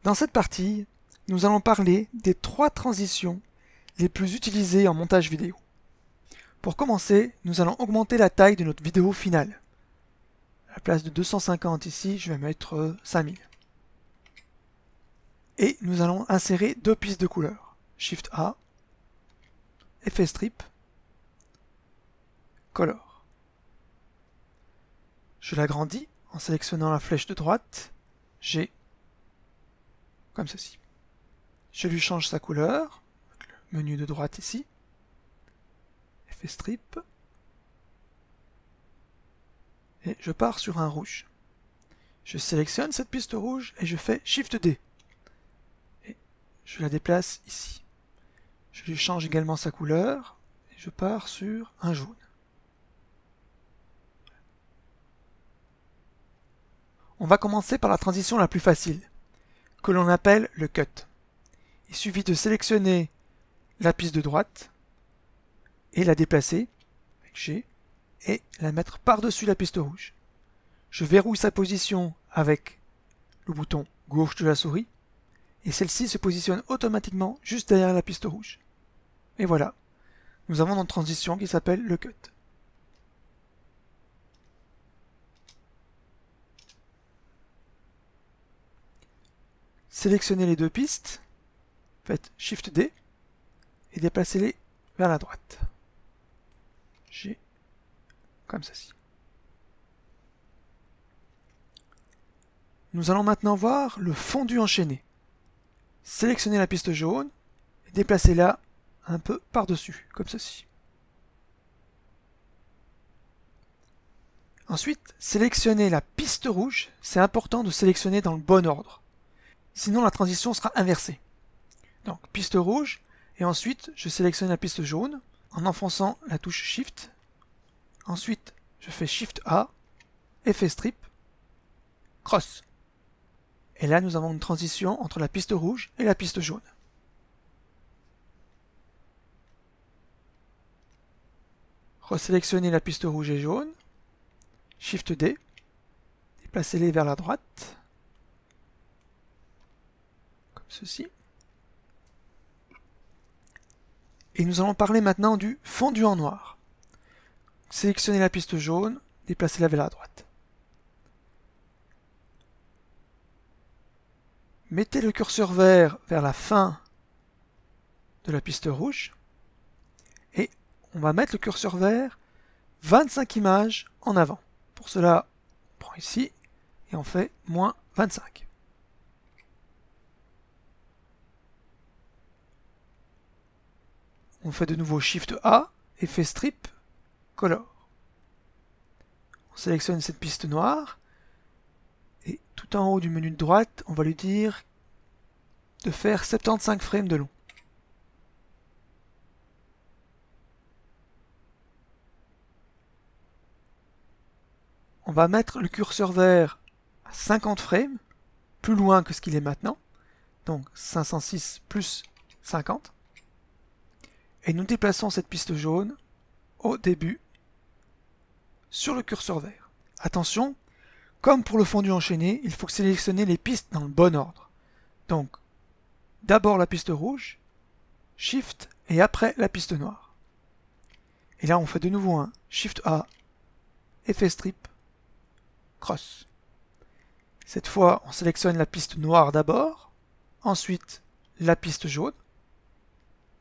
Dans cette partie, nous allons parler des 3 transitions les plus utilisées en montage vidéo. Pour commencer, nous allons augmenter la taille de notre vidéo finale. À la place de 250 ici, je vais mettre 5000. Et nous allons insérer 2 pistes de couleurs. Shift A, effet strip, color. Je l'agrandis en sélectionnant la flèche de droite, G, comme ceci. Je lui change sa couleur, avec le menu de droite ici, effet strip, et je pars sur un rouge. Je sélectionne cette piste rouge et je fais Shift D. Et je la déplace ici. Je lui change également sa couleur et je pars sur un jaune. On va commencer par la transition la plus facile, que l'on appelle le cut. Il suffit de sélectionner la piste de droite et la déplacer avec G et la mettre par-dessus la piste rouge. Je verrouille sa position avec le bouton gauche de la souris et celle-ci se positionne automatiquement juste derrière la piste rouge. Et voilà, nous avons notre transition qui s'appelle le cut. Sélectionnez les 2 pistes, faites Shift D et déplacez-les vers la droite. G, comme ceci. Nous allons maintenant voir le fondu enchaîné. Sélectionnez la piste jaune et déplacez-la un peu par-dessus, comme ceci. Ensuite, sélectionnez la piste rouge. C'est important de sélectionner dans le bon ordre. Sinon, la transition sera inversée. Donc, piste rouge, et ensuite, je sélectionne la piste jaune en enfonçant la touche Shift. Ensuite, je fais Shift A, effet strip, cross. Et là, nous avons une transition entre la piste rouge et la piste jaune. Resélectionnez la piste rouge et jaune, Shift D, déplacez-les vers la droite, comme ceci. Et nous allons parler maintenant du fondu en noir. Sélectionnez la piste jaune, déplacez-la vers la droite. Mettez le curseur vert vers la fin de la piste rouge et on va mettre le curseur vert 25 images en avant. Pour cela, on prend ici et on fait moins 25. On fait de nouveau Shift A, effet strip, color. On sélectionne cette piste noire et tout en haut du menu de droite, on va lui dire de faire 75 frames de long. On va mettre le curseur vert à 50 frames, plus loin que ce qu'il est maintenant, donc 506 plus 50. Et nous déplaçons cette piste jaune au début sur le curseur vert. Attention, comme pour le fondu enchaîné, il faut sélectionner les pistes dans le bon ordre. Donc, d'abord la piste rouge, Shift et après la piste noire. Et là, on fait de nouveau un Shift A, effet strip, cross. Cette fois, on sélectionne la piste noire d'abord, ensuite la piste jaune,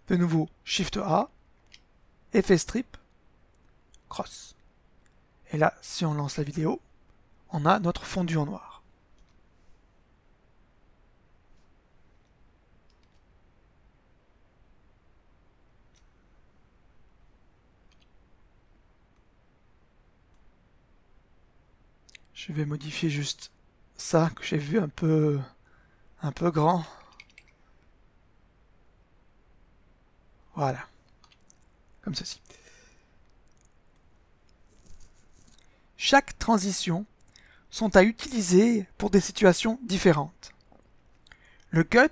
de nouveau Shift A, effet strip, cross. Et là, si on lance la vidéo, on a notre fondu en noir. Je vais modifier juste ça que j'ai vu un peu grand. Voilà, comme ceci. Chaque transition sont à utiliser pour des situations différentes. Le cut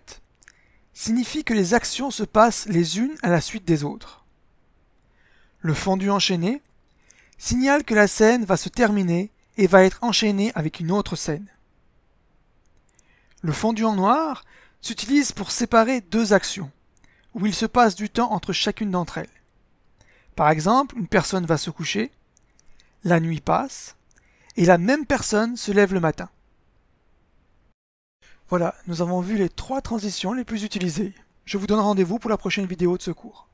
signifie que les actions se passent les unes à la suite des autres. Le fondu enchaîné signale que la scène va se terminer et va être enchaînée avec une autre scène. Le fondu en noir s'utilise pour séparer deux actions, où il se passe du temps entre chacune d'entre elles. Par exemple, une personne va se coucher, la nuit passe, et la même personne se lève le matin. Voilà, nous avons vu les 3 transitions les plus utilisées. Je vous donne rendez-vous pour la prochaine vidéo de ce cours.